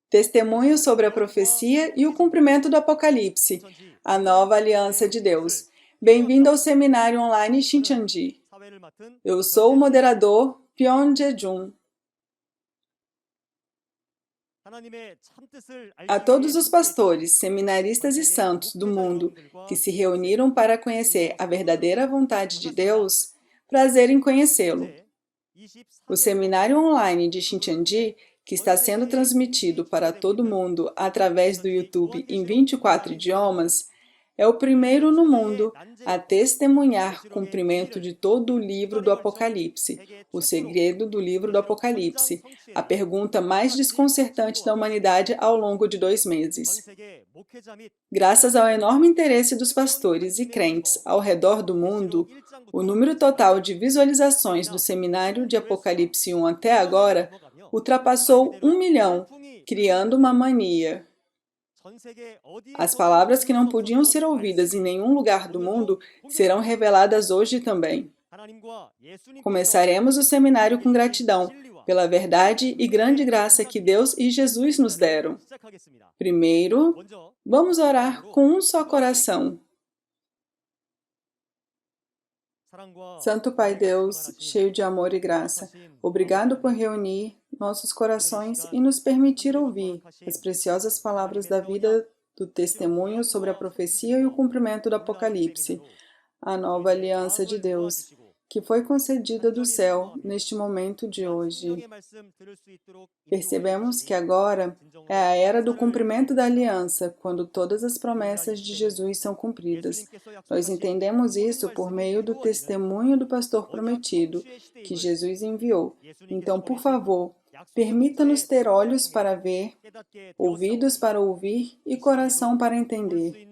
Testemunho sobre a profecia e o cumprimento do Apocalipse, a nova aliança de Deus. Bem-vindo ao seminário online Shincheonji. Eu sou o moderador Pyeon Jae-jun. A todos os pastores, seminaristas e santos do mundo que se reuniram para conhecer a verdadeira vontade de Deus, prazer em conhecê-lo. O seminário online de Shincheonji, que está sendo transmitido para todo mundo através do YouTube em 24 idiomas, é o primeiro no mundo a testemunhar o cumprimento de todo o livro do Apocalipse, o segredo do livro do Apocalipse, a pergunta mais desconcertante da humanidade ao longo de 2 meses. Graças ao enorme interesse dos pastores e crentes ao redor do mundo, o número total de visualizações do seminário de Apocalipse 1 até agora ultrapassou 1 milhão, criando uma mania. As palavras que não podiam ser ouvidas em nenhum lugar do mundo serão reveladas hoje também. Começaremos o seminário com gratidão pela verdade e grande graça que Deus e Jesus nos deram. Primeiro, vamos orar com um só coração. Santo Pai Deus, cheio de amor e graça, obrigado por reunir nossos corações e nos permitir ouvir as preciosas palavras da vida do testemunho sobre a profecia e o cumprimento do Apocalipse, a nova aliança de Deus, que foi concedida do céu neste momento de hoje. Percebemos que agora é a era do cumprimento da aliança, quando todas as promessas de Jesus são cumpridas. Nós entendemos isso por meio do testemunho do pastor prometido, que Jesus enviou. Então, por favor, permita-nos ter olhos para ver, ouvidos para ouvir e coração para entender.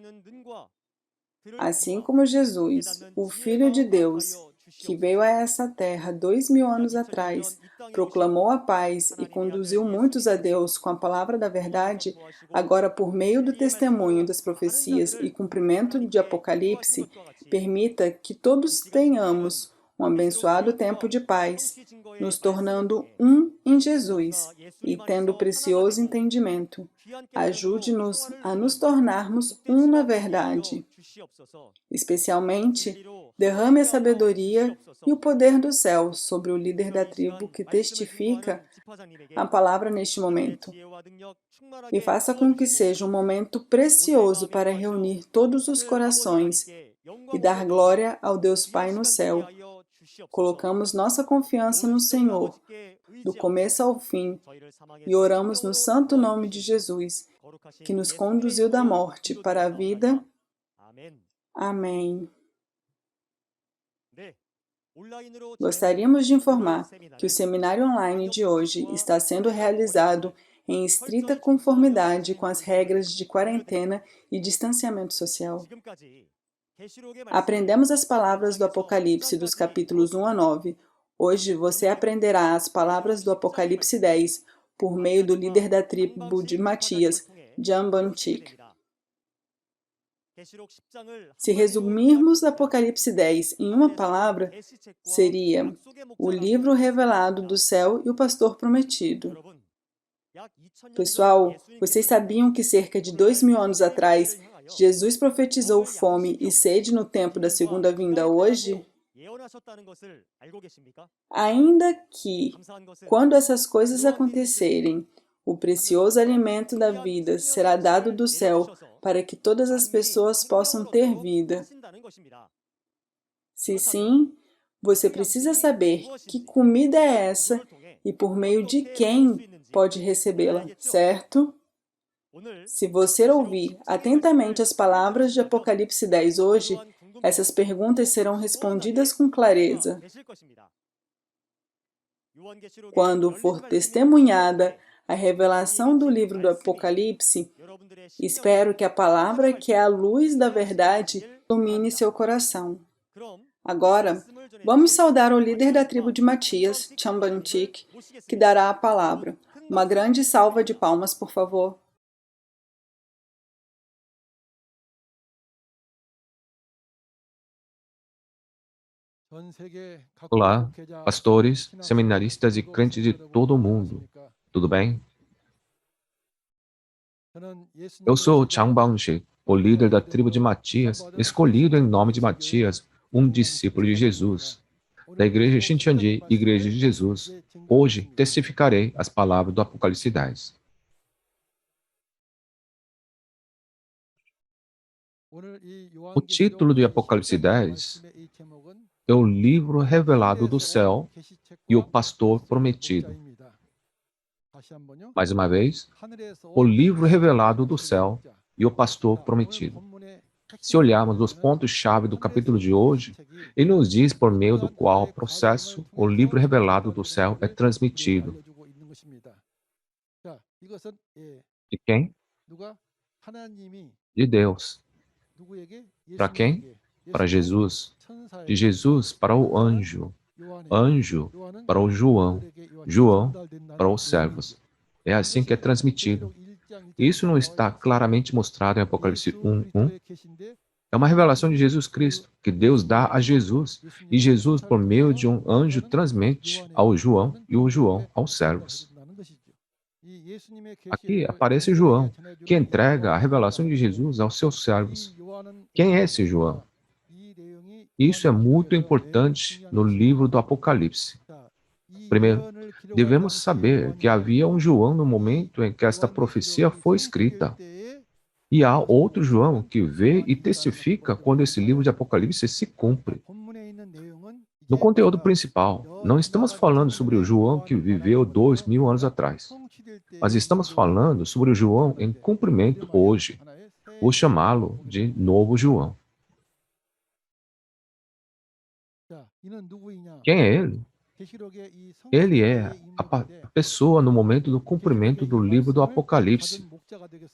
Assim como Jesus, o Filho de Deus, que veio a essa terra 2000 anos atrás, proclamou a paz e conduziu muitos a Deus com a palavra da verdade, agora por meio do testemunho das profecias e cumprimento de Apocalipse, permita que todos tenhamos um abençoado tempo de paz, nos tornando um em Jesus e tendo precioso entendimento. Ajude-nos a nos tornarmos um na verdade. Especialmente, derrame a sabedoria e o poder do céu sobre o líder da tribo que testifica a palavra neste momento. E faça com que seja um momento precioso para reunir todos os corações e dar glória ao Deus Pai no céu. Colocamos nossa confiança no Senhor, do começo ao fim, e oramos no santo nome de Jesus, que nos conduziu da morte para a vida. Amém. Gostaríamos de informar que o seminário online de hoje está sendo realizado em estrita conformidade com as regras de quarentena e distanciamento social. Aprendemos as palavras do Apocalipse dos capítulos 1 a 9. Hoje você aprenderá as palavras do Apocalipse 10 por meio do líder da tribo de Matias, Jambanchik. Se resumirmos Apocalipse 10 em uma palavra, seria o livro revelado do céu e o pastor prometido. Pessoal, vocês sabiam que cerca de 2000 anos atrás, Jesus profetizou fome e sede no tempo da segunda vinda hoje? Ainda que, quando essas coisas acontecerem, o precioso alimento da vida será dado do céu para que todas as pessoas possam ter vida. Se sim, você precisa saber que comida é essa e por meio de quem pode recebê-la, certo? Se você ouvir atentamente as palavras de Apocalipse 10 hoje, essas perguntas serão respondidas com clareza. Quando for testemunhada a revelação do livro do Apocalipse, espero que a palavra que é a luz da verdade ilumine seu coração. Agora, vamos saudar o líder da tribo de Matias, Jambanchik, que dará a palavra. Uma grande salva de palmas, por favor. Olá, pastores, seminaristas e crentes de todo o mundo. Tudo bem? Eu sou Chang Bangshik, o líder da tribo de Matias, escolhido em nome de Matias, um discípulo de Jesus, da igreja Shincheonji, Igreja de Jesus. Hoje testificarei as palavras do Apocalipse 10. O título do Apocalipse 10 é o livro revelado do céu e o pastor prometido. Mais uma vez, o livro revelado do céu e o pastor prometido. Se olharmos os pontos-chave do capítulo de hoje, ele nos diz por meio do qual o processo, o livro revelado do céu é transmitido. De quem? De Deus. Para quem? Para Jesus. De Jesus para o anjo. Anjo para o João. João para os servos. É assim que é transmitido. Isso não está claramente mostrado em Apocalipse 1:1. É uma revelação de Jesus Cristo, que Deus dá a Jesus, e Jesus, por meio de um anjo, transmite ao João e o João aos servos. Aqui aparece João, que entrega a revelação de Jesus aos seus servos. Quem é esse João? Isso é muito importante no livro do Apocalipse. Primeiro, devemos saber que havia um João no momento em que esta profecia foi escrita. E há outro João que vê e testifica quando esse livro de Apocalipse se cumpre. No conteúdo principal, não estamos falando sobre o João que viveu 2000 anos atrás, mas estamos falando sobre o João em cumprimento hoje. Vou chamá-lo de Novo João. Quem é ele? Ele é a pessoa no momento do cumprimento do livro do Apocalipse.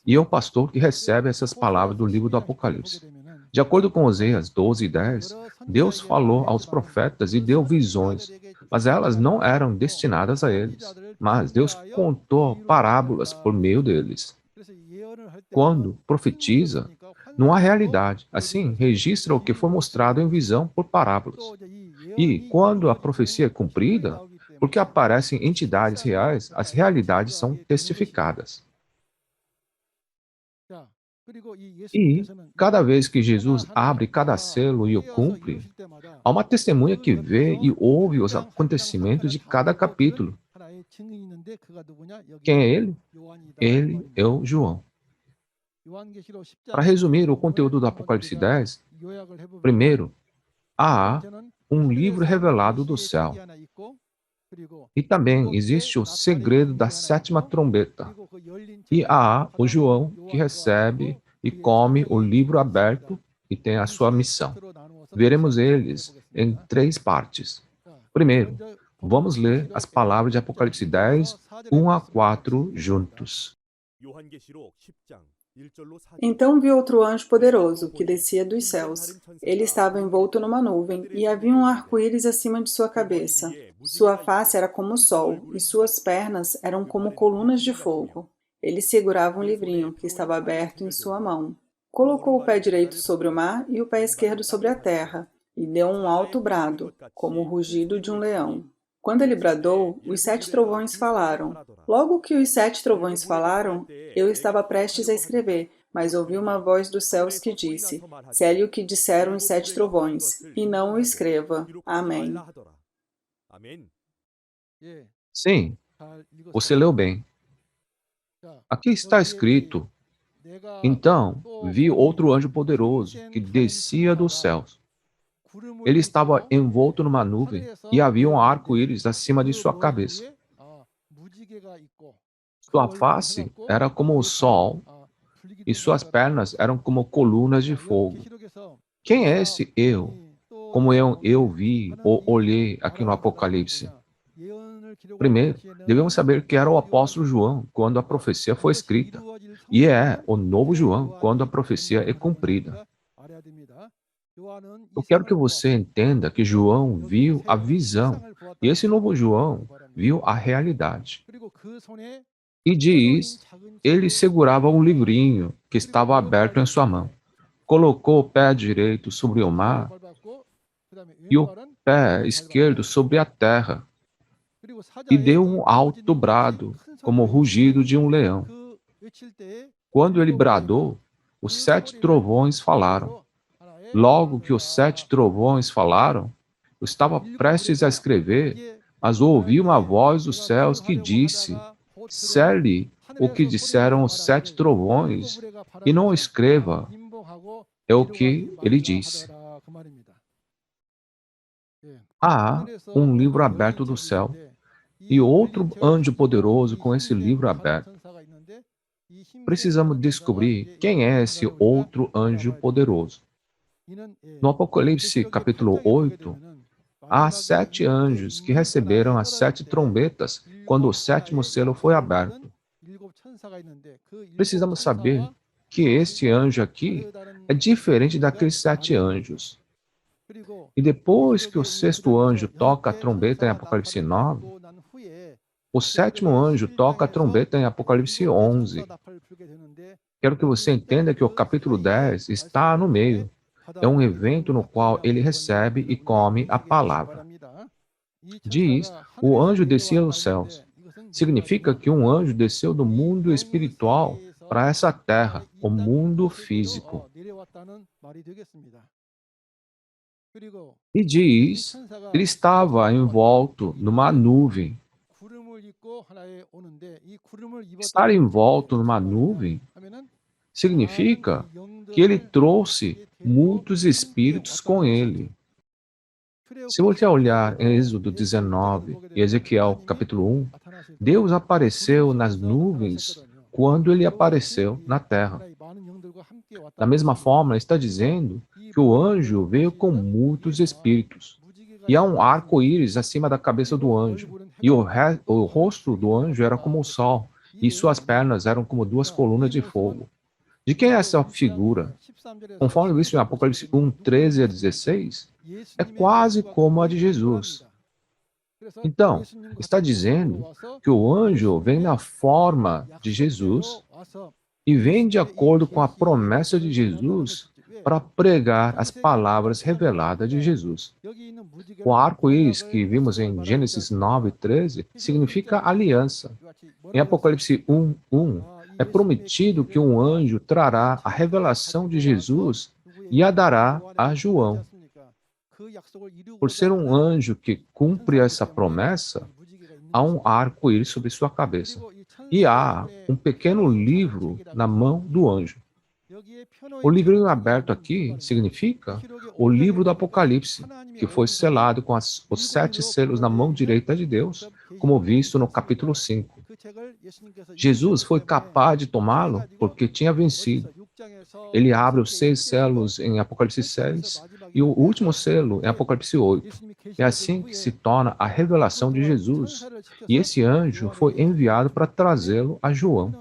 E é o pastor que recebe essas palavras do livro do Apocalipse. De acordo com Oséias 12:10, Deus falou aos profetas e deu visões, mas elas não eram destinadas a eles. Mas Deus contou parábolas por meio deles. Quando profetiza, não há realidade. Assim, registra o que foi mostrado em visão por parábolas. E quando a profecia é cumprida, porque aparecem entidades reais, as realidades são testificadas. E, cada vez que Jesus abre cada selo e o cumpre, há uma testemunha que vê e ouve os acontecimentos de cada capítulo. Quem é ele? Ele é o João. Para resumir o conteúdo do Apocalipse 10, primeiro, há um livro revelado do céu. E também existe o segredo da sétima trombeta. E há o João que recebe e come o livro aberto e tem a sua missão. Veremos eles em 3 partes. Primeiro, vamos ler as palavras de Apocalipse 10, 1 a 4 juntos. Então vi outro anjo poderoso, que descia dos céus. Ele estava envolto numa nuvem, e havia um arco-íris acima de sua cabeça. Sua face era como o sol, e suas pernas eram como colunas de fogo. Ele segurava um livrinho, que estava aberto em sua mão. Colocou o pé direito sobre o mar e o pé esquerdo sobre a terra, e deu um alto brado, como o rugido de um leão. Quando ele bradou, os 7 trovões falaram. Logo que os 7 trovões falaram, eu estava prestes a escrever, mas ouvi uma voz dos céus que disse: Cele o que disseram os 7 trovões, e não o escreva. Amém. Sim, você leu bem. Aqui está escrito: Então vi outro anjo poderoso que descia dos céus. Ele estava envolto numa nuvem e havia um arco-íris acima de sua cabeça. Sua face era como o sol e suas pernas eram como colunas de fogo. Quem é esse eu? Como eu vi ou olhei aqui no Apocalipse? Primeiro, devemos saber que era o apóstolo João quando a profecia foi escrita, e é o novo João quando a profecia é cumprida. Eu quero que você entenda que João viu a visão, e esse novo João viu a realidade. E diz, ele segurava um livrinho que estava aberto em sua mão. Colocou o pé direito sobre o mar e o pé esquerdo sobre a terra, e deu um alto brado, como o rugido de um leão. Quando ele bradou, os 7 trovões falaram. Logo que os 7 trovões falaram, eu estava prestes a escrever, mas ouvi uma voz dos céus que disse: Cele o que disseram os 7 trovões, e não escreva. É o que ele disse. Há um livro aberto do céu, e outro anjo poderoso com esse livro aberto. Precisamos descobrir quem é esse outro anjo poderoso. No Apocalipse capítulo 8, há 7 anjos que receberam as 7 trombetas quando o 7º selo foi aberto. Precisamos saber que este anjo aqui é diferente daqueles 7 anjos. E depois que o 6º anjo toca a trombeta em Apocalipse 9, o 7º anjo toca a trombeta em Apocalipse 11. Quero que você entenda que o capítulo 10 está no meio. É um evento no qual ele recebe e come a palavra. Diz, o anjo descia dos céus. Significa que um anjo desceu do mundo espiritual para essa terra, o mundo físico. E diz, ele estava envolto numa nuvem. Estar envolto numa nuvem significa que ele trouxe muitos espíritos com ele. Se você olhar em Êxodo 19 e Ezequiel capítulo 1, Deus apareceu nas nuvens quando ele apareceu na terra. Da mesma forma, está dizendo que o anjo veio com muitos espíritos. E há um arco-íris acima da cabeça do anjo. E o rosto do anjo era como o sol, e suas pernas eram como 2 colunas de fogo. De quem é essa figura? Conforme visto em Apocalipse 1, 13 a 16, é quase como a de Jesus. Então, está dizendo que o anjo vem na forma de Jesus e vem de acordo com a promessa de Jesus para pregar as palavras reveladas de Jesus. O arco-íris que vimos em Gênesis 9:13 significa aliança. Em Apocalipse 1:1 é prometido que um anjo trará a revelação de Jesus e a dará a João. Por ser um anjo que cumpre essa promessa, há um arco-íris sobre sua cabeça. E há um pequeno livro na mão do anjo. O livrinho aberto aqui significa o livro do Apocalipse, que foi selado com os 7 selos na mão direita de Deus, como visto no capítulo 5. Jesus foi capaz de tomá-lo porque tinha vencido. Ele abre os 6 selos em Apocalipse 6 e o último selo em Apocalipse 8. É assim que se torna a revelação de Jesus. E esse anjo foi enviado para trazê-lo a João.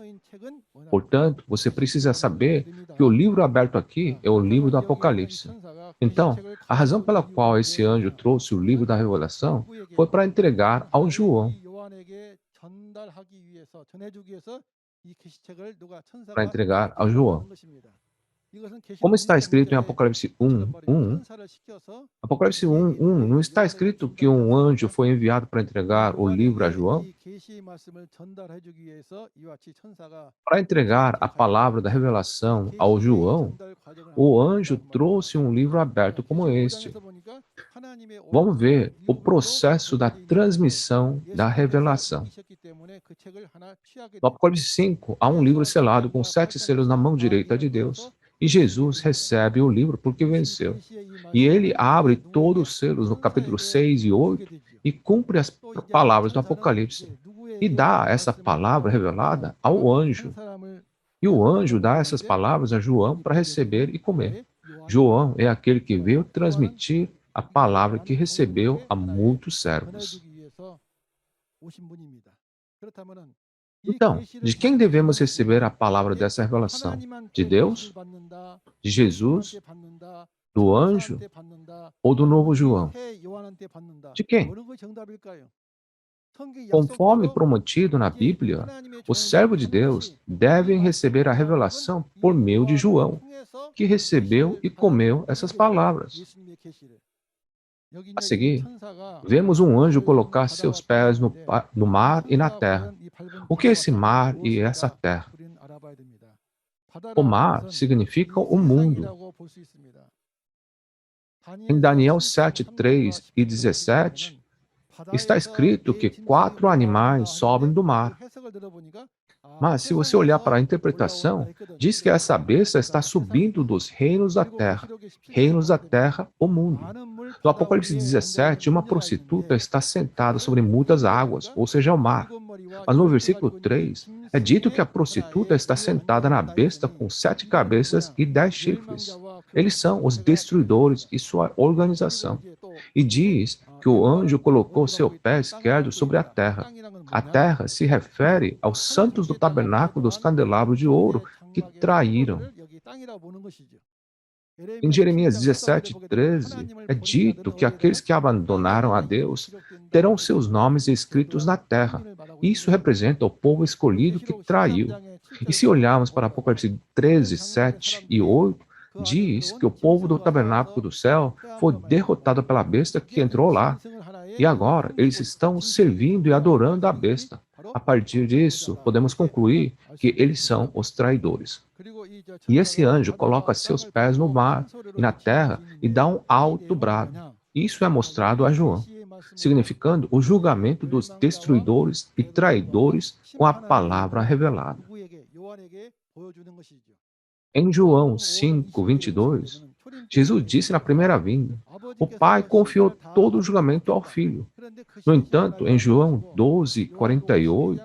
Portanto, você precisa saber que o livro aberto aqui é o livro do Apocalipse. Então, a razão pela qual esse anjo trouxe o livro da revelação foi para entregar ao João. Para entregar ao João. Como está escrito em Apocalipse 1:1, Apocalipse 1:1 não está escrito que um anjo foi enviado para entregar o livro a João? Para entregar a palavra da revelação ao João, o anjo trouxe um livro aberto como este. Vamos ver o processo da transmissão da revelação. No Apocalipse 5, há um livro selado com 7 selos na mão direita de Deus. E Jesus recebe o livro porque venceu. E ele abre todos os selos no capítulo 6 e 8 e cumpre as palavras do Apocalipse. E dá essa palavra revelada ao anjo. E o anjo dá essas palavras a João para receber e comer. João é aquele que veio transmitir a palavra que recebeu a muitos servos. Então, de quem devemos receber a palavra dessa revelação? De Deus? De Jesus? Do anjo? Ou do novo João? De quem? Conforme prometido na Bíblia, os servos de Deus devem receber a revelação por meio de João, que recebeu e comeu essas palavras. A seguir, vemos um anjo colocar seus pés no mar e na terra. O que é esse mar e essa terra? O mar significa o mundo. Em Daniel 7, 3 e 17, está escrito que 4 animais sobem do mar. Mas, se você olhar para a interpretação, diz que essa besta está subindo dos reinos da terra, o mundo. No Apocalipse 17, uma prostituta está sentada sobre muitas águas, ou seja, o mar. Mas no versículo 3, é dito que a prostituta está sentada na besta com 7 cabeças e 10 chifres. Eles são os destruidores e sua organização. E diz que o anjo colocou seu pé esquerdo sobre a terra. A terra se refere aos santos do tabernáculo dos candelabros de ouro que traíram. Em Jeremias 17, 13, é dito que aqueles que abandonaram a Deus terão seus nomes escritos na terra. Isso representa o povo escolhido que traiu. E se olharmos para Apocalipse 13, 7 e 8, diz que o povo do tabernáculo do céu foi derrotado pela besta que entrou lá. E agora eles estão servindo e adorando a besta. A partir disso, podemos concluir que eles são os traidores. E esse anjo coloca seus pés no mar e na terra e dá um alto brado. Isso é mostrado a João, significando o julgamento dos destruidores e traidores com a palavra revelada. Em João 5, 22, Jesus disse na primeira vinda: o Pai confiou todo o julgamento ao Filho. No entanto, em João 12, 48,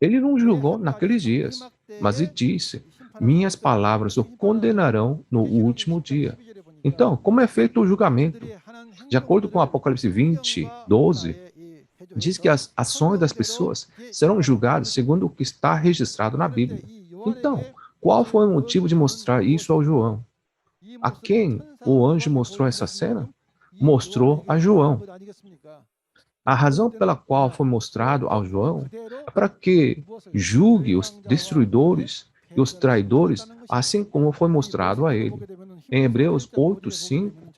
ele não julgou naqueles dias, mas ele disse: minhas palavras o condenarão no último dia. Então, como é feito o julgamento? De acordo com Apocalipse 20, 12, diz que as ações das pessoas serão julgadas segundo o que está registrado na Bíblia. Então, qual foi o motivo de mostrar isso ao João? A quem o anjo mostrou essa cena? Mostrou a João. A razão pela qual foi mostrado ao João é para que julgue os destruidores e os traidores, assim como foi mostrado a ele. Em Hebreus 8, 5,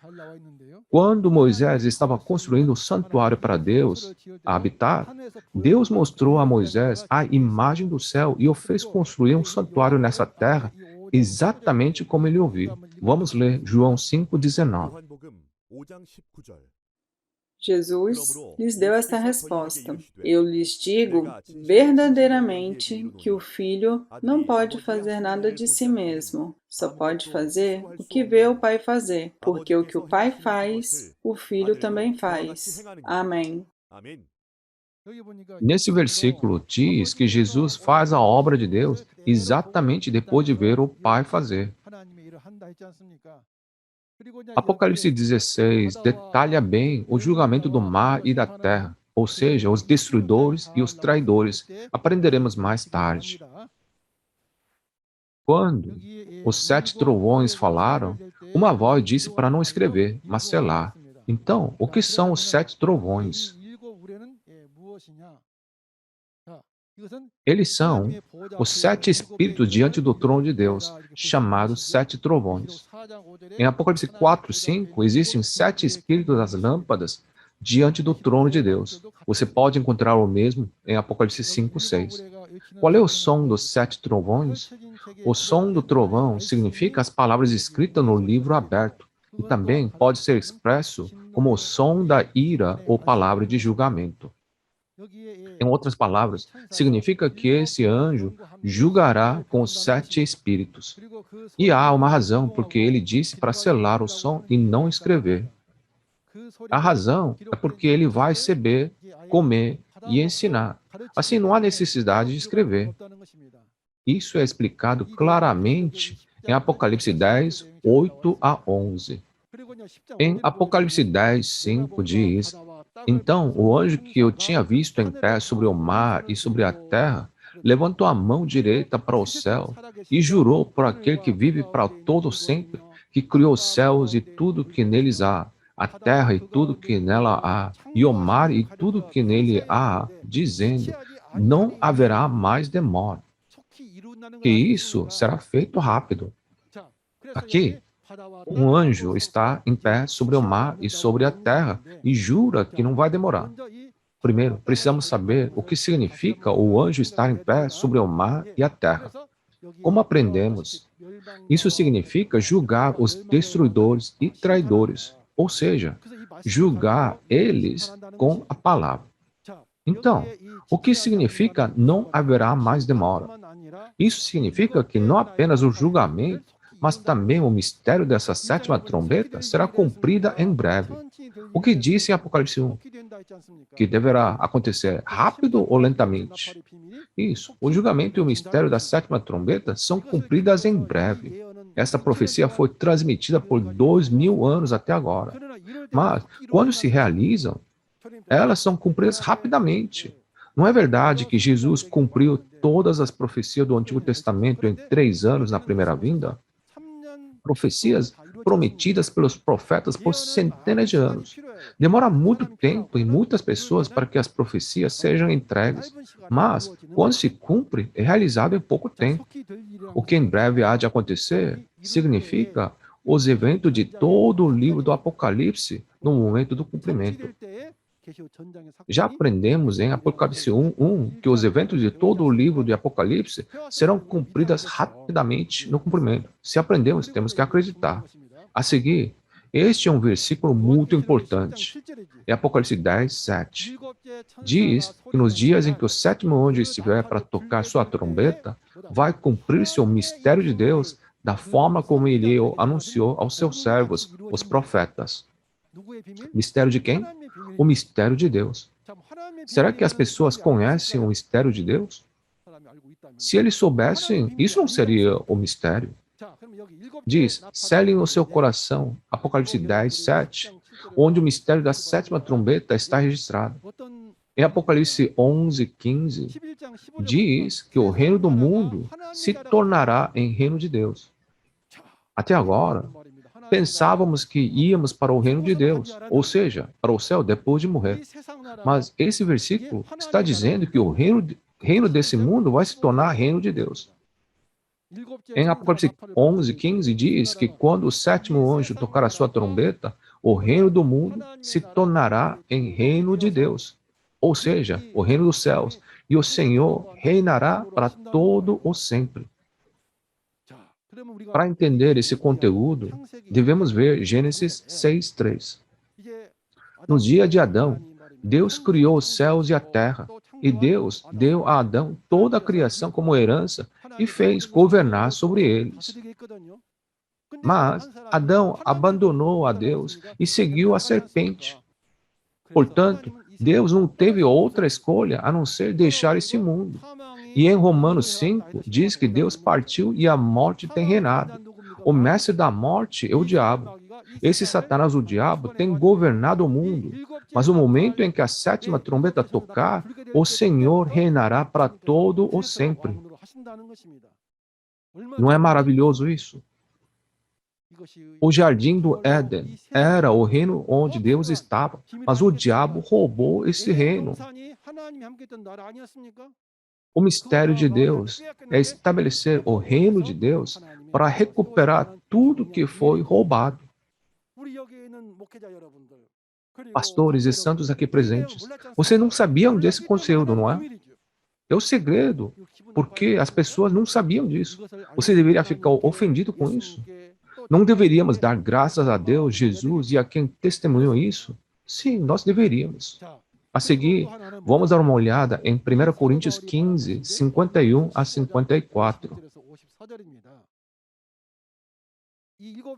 quando Moisés estava construindo o santuário para Deus habitar, Deus mostrou a Moisés a imagem do céu e o fez construir um santuário nessa terra, exatamente como ele ouviu. Vamos ler João 5,19. Jesus lhes deu esta resposta: eu lhes digo verdadeiramente que o Filho não pode fazer nada de si mesmo, só pode fazer o que vê o Pai fazer, porque o que o Pai faz, o Filho também faz. Amém. Nesse versículo diz que Jesus faz a obra de Deus exatamente depois de ver o Pai fazer. Apocalipse 16 detalha bem o julgamento do mar e da terra, ou seja, os destruidores e os traidores. Aprenderemos mais tarde. Quando os 7 trovões falaram, uma voz disse para não escrever, mas selar. Então, o que são os 7 trovões? Eles são os 7 espíritos diante do trono de Deus, chamados 7 trovões. Em Apocalipse 4, 5, existem 7 espíritos das lâmpadas diante do trono de Deus. Você pode encontrar o mesmo em Apocalipse 5, 6. Qual é o som dos 7 trovões? O som do trovão significa as palavras escritas no livro aberto, e também pode ser expresso como o som da ira ou palavra de julgamento. Em outras palavras, significa que esse anjo julgará com os 7 espíritos. E há uma razão porque ele disse para selar o som e não escrever. A razão é porque ele vai receber, comer e ensinar. Assim, não há necessidade de escrever. Isso é explicado claramente em Apocalipse 10, 8 a 11. Em Apocalipse 10, 5 diz: então o anjo que eu tinha visto em pé sobre o mar e sobre a terra levantou a mão direita para o céu e jurou por aquele que vive para todo sempre, que criou os céus e tudo que neles há, a terra e tudo que nela há, e o mar e tudo que nele há, dizendo: não haverá mais demora, que isso será feito rápido. Aqui, um anjo está em pé sobre o mar e sobre a terra e jura que não vai demorar. Primeiro, precisamos saber o que significa o anjo estar em pé sobre o mar e a terra. Como aprendemos, isso significa julgar os destruidores e traidores, ou seja, julgar eles com a palavra. Então, o que significa não haverá mais demora? Isso significa que não apenas o julgamento, mas também o mistério dessa sétima trombeta será cumprida em breve. O que diz em Apocalipse 1? Que deverá acontecer rápido ou lentamente? Isso. O julgamento e o mistério da sétima trombeta são cumpridas em breve. Essa profecia foi transmitida por 2000 anos até agora. Mas, quando se realizam, elas são cumpridas rapidamente. Não é verdade que Jesus cumpriu todas as profecias do Antigo Testamento em 3 anos na primeira vinda? Profecias prometidas pelos profetas por centenas de anos. Demora muito tempo e muitas pessoas para que as profecias sejam entregues, mas, quando se cumpre, é realizado em pouco tempo. O que em breve há de acontecer significa os eventos de todo o livro do Apocalipse no momento do cumprimento. Já aprendemos em Apocalipse 1:1 que os eventos de todo o livro de Apocalipse serão cumpridos rapidamente no cumprimento. Se aprendemos, temos que acreditar. A seguir, este é um versículo muito importante. É Apocalipse 10:7. Diz que nos dias em que o sétimo anjo estiver para tocar sua trombeta, vai cumprir-se o mistério de Deus da forma como ele o anunciou aos seus servos, os profetas. Mistério de quem? O mistério de Deus. Será que as pessoas conhecem o mistério de Deus? Se eles soubessem, isso não seria o mistério. Diz, selem o seu coração, Apocalipse 10:7, onde o mistério da sétima trombeta está registrado. Em Apocalipse 11:15, diz que o reino do mundo se tornará em reino de Deus. Até agora, pensávamos que íamos para o reino de Deus, ou seja, para o céu depois de morrer. Mas esse versículo está dizendo que o reino desse mundo vai se tornar reino de Deus. Em Apocalipse 11:15 diz que quando o sétimo anjo tocar a sua trombeta, o reino do mundo se tornará em reino de Deus, ou seja, o reino dos céus, e o Senhor reinará para todo o sempre. Para entender esse conteúdo, devemos ver Gênesis 6:3. Nos dias de Adão, Deus criou os céus e a terra, e Deus deu a Adão toda a criação como herança e fez governar sobre eles. Mas Adão abandonou a Deus e seguiu a serpente. Portanto, Deus não teve outra escolha a não ser deixar esse mundo. E em Romanos 5 diz que Deus partiu e a morte tem reinado. O mestre da morte é o diabo. Esse Satanás, o diabo, tem governado o mundo. Mas no momento em que a sétima trombeta tocar, o Senhor reinará para todo o sempre. Não é maravilhoso isso? O jardim do Éden era o reino onde Deus estava, mas o diabo roubou esse reino. O mistério de Deus é estabelecer o reino de Deus para recuperar tudo que foi roubado. Pastores e santos aqui presentes, vocês não sabiam desse conteúdo, não é? É o segredo, porque as pessoas não sabiam disso. Você deveria ficar ofendido com isso? Não deveríamos dar graças a Deus, Jesus e a quem testemunhou isso? Sim, nós deveríamos. A seguir, vamos dar uma olhada em 1 Coríntios 15, 51 a 54.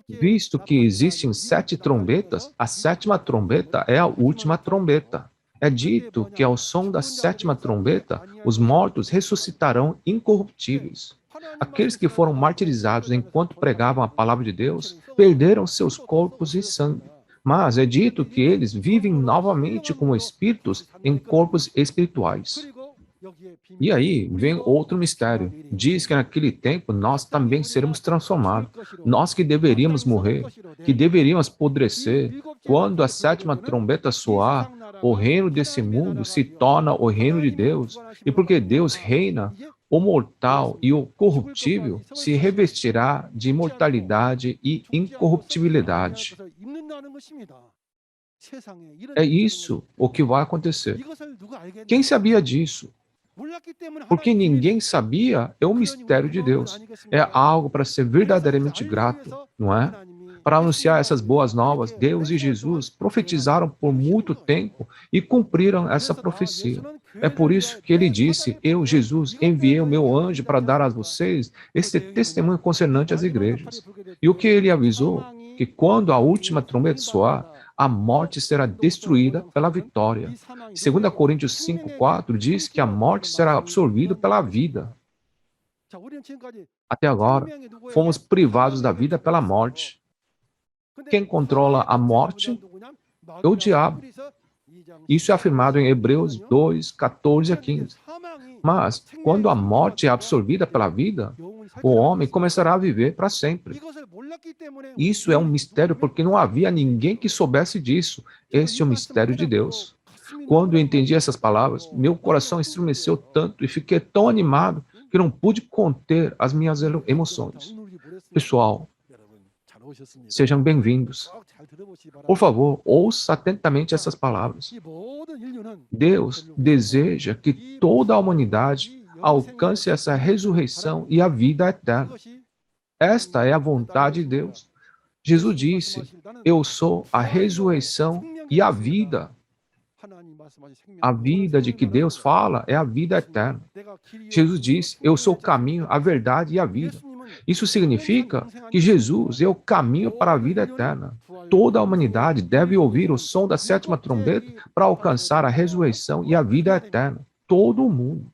Visto que existem 7 trombetas, a sétima trombeta é a última trombeta. É dito que ao som da sétima trombeta, os mortos ressuscitarão incorruptíveis. Aqueles que foram martirizados enquanto pregavam a palavra de Deus, perderam seus corpos e sangue. Mas é dito que eles vivem novamente como espíritos em corpos espirituais. E aí vem outro mistério. Diz que naquele tempo nós também seremos transformados. Nós que deveríamos morrer, que deveríamos apodrecer, quando a sétima trombeta soar, o reino desse mundo se torna o reino de Deus. E porque Deus reina, o mortal e o corruptível se revestirá de imortalidade e incorruptibilidade. É isso o que vai acontecer. Quem sabia disso? Porque ninguém sabia, é um mistério de Deus. É algo para ser verdadeiramente grato, não é? Para anunciar essas boas novas, Deus e Jesus profetizaram por muito tempo e cumpriram essa profecia. É por isso que ele disse: Eu, Jesus, enviei o meu anjo para dar a vocês esse testemunho concernente às igrejas. E o que ele avisou? Que quando a última trombeta soar, a morte será destruída pela vitória. 2 Coríntios 5:4 diz que a morte será absorvida pela vida. Até agora, fomos privados da vida pela morte. Quem controla a morte é o diabo. Isso é afirmado em Hebreus 2:14 a 15. Mas, quando a morte é absorvida pela vida, o homem começará a viver para sempre. Isso é um mistério porque não havia ninguém que soubesse disso. Este é o mistério de Deus. Quando eu entendi essas palavras, meu coração estremeceu tanto e fiquei tão animado que não pude conter as minhas emoções. Pessoal, sejam bem-vindos. Por favor, ouça atentamente essas palavras. Deus deseja que toda a humanidade alcance essa ressurreição e a vida eterna. Esta é a vontade de Deus. Jesus disse: Eu sou a ressurreição e a vida. A vida de que Deus fala é a vida eterna. Jesus disse: Eu sou o caminho, a verdade e a vida. Isso significa que Jesus é o caminho para a vida eterna. Toda a humanidade deve ouvir o som da sétima trombeta para alcançar a ressurreição e a vida eterna. Todo o mundo.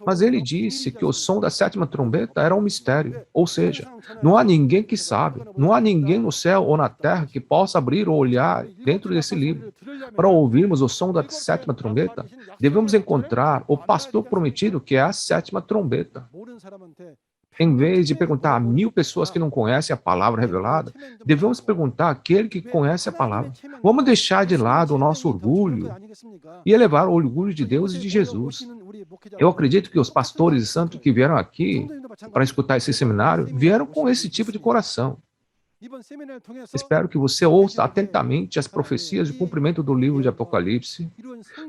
Mas ele disse que o som da sétima trombeta era um mistério, ou seja, não há ninguém que sabe, não há ninguém no céu ou na terra que possa abrir ou olhar dentro desse livro. Para ouvirmos o som da sétima trombeta, devemos encontrar o pastor prometido, que é a sétima trombeta. Em vez de perguntar a 1000 pessoas que não conhecem a palavra revelada, devemos perguntar àquele que conhece a palavra. Vamos deixar de lado o nosso orgulho e elevar o orgulho de Deus e de Jesus. Eu acredito que os pastores e santos que vieram aqui para escutar esse seminário vieram com esse tipo de coração. Espero que você ouça atentamente as profecias de cumprimento do livro de Apocalipse.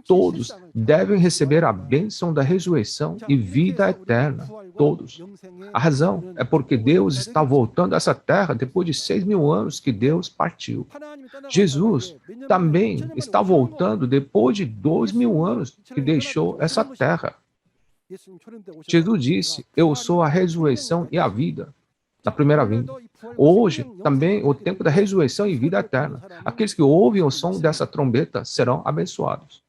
Todos devem receber a bênção da ressurreição e vida eterna. Todos. A razão é porque Deus está voltando a essa terra depois de 6.000 anos que Deus partiu. Jesus também está voltando depois de 2.000 anos que deixou essa terra. Jesus disse: Eu sou a ressurreição e a vida, na primeira vinda. Hoje, também, o tempo da ressurreição e vida eterna. Aqueles que ouvem o som dessa trombeta serão abençoados.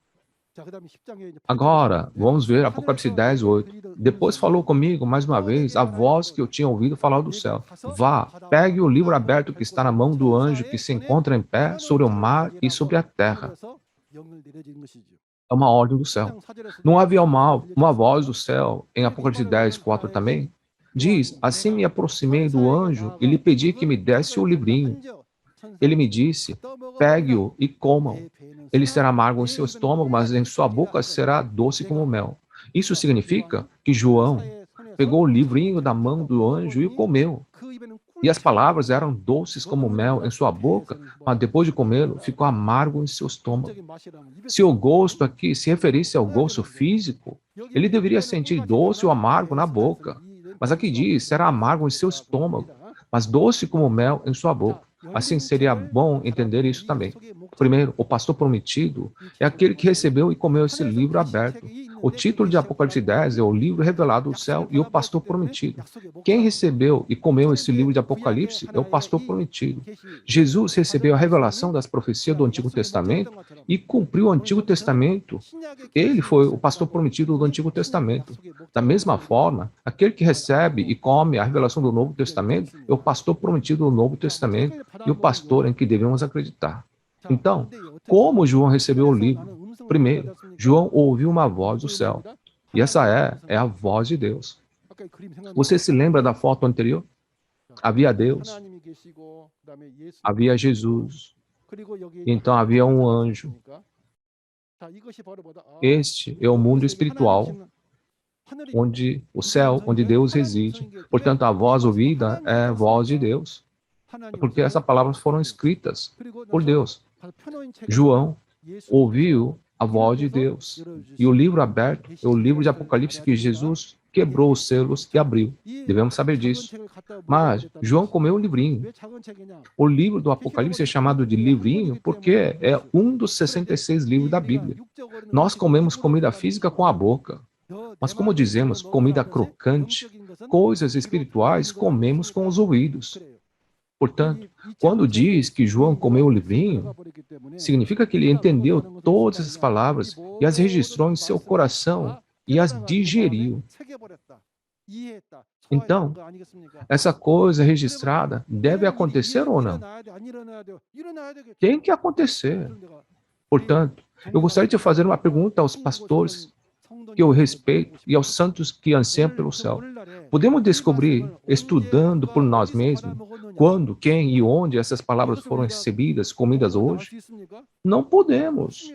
Agora, vamos ver Apocalipse 10:8. Depois falou comigo, mais uma vez, a voz que eu tinha ouvido falar do céu. Vá, pegue o livro aberto que está na mão do anjo que se encontra em pé sobre o mar e sobre a terra. É uma ordem do céu. Não havia uma voz do céu em Apocalipse 10:4 também? Diz: Assim me aproximei do anjo e lhe pedi que me desse o livrinho. Ele me disse: Pegue-o e coma-o. Ele será amargo em seu estômago, mas em sua boca será doce como mel. Isso significa que João pegou o livrinho da mão do anjo e o comeu. E as palavras eram doces como mel em sua boca, mas depois de comê-lo, ficou amargo em seu estômago. Se o gosto aqui se referisse ao gosto físico, ele deveria sentir doce ou amargo na boca. Mas aqui diz: será amargo em seu estômago, mas doce como mel em sua boca. Assim seria bom entender isso também. Primeiro, o pastor prometido é aquele que recebeu e comeu esse livro aberto. O título de Apocalipse 10 é o livro revelado do céu e o pastor prometido. Quem recebeu e comeu esse livro de Apocalipse é o pastor prometido. Jesus recebeu a revelação das profecias do Antigo Testamento e cumpriu o Antigo Testamento. Ele foi o pastor prometido do Antigo Testamento. Da mesma forma, aquele que recebe e come a revelação do Novo Testamento é o pastor prometido do Novo Testamento e o pastor em que devemos acreditar. Então, como João recebeu o livro? Primeiro, João ouviu uma voz do céu. E essa é a voz de Deus. Você se lembra da foto anterior? Havia Deus, havia Jesus, e então havia um anjo. Este é o mundo espiritual, onde o céu, onde Deus reside. Portanto, a voz ouvida é a voz de Deus, porque essas palavras foram escritas por Deus. João ouviu a voz de Deus. E o livro aberto é o livro de Apocalipse que Jesus quebrou os selos e abriu. Devemos saber disso. Mas João comeu o livrinho. O livro do Apocalipse é chamado de livrinho porque é um dos 66 livros da Bíblia. Nós comemos comida física com a boca. Mas como dizemos, comida crocante, coisas espirituais comemos com os ouvidos. Portanto, quando diz que João comeu o livrinho, significa que ele entendeu todas essas palavras e as registrou em seu coração e as digeriu. Então, essa coisa registrada deve acontecer ou não? Tem que acontecer. Portanto, eu gostaria de fazer uma pergunta aos pastores que eu respeito e aos santos que anseiam pelo céu. Podemos descobrir, estudando por nós mesmos, quando, quem e onde essas palavras foram recebidas, comidas hoje? Não podemos.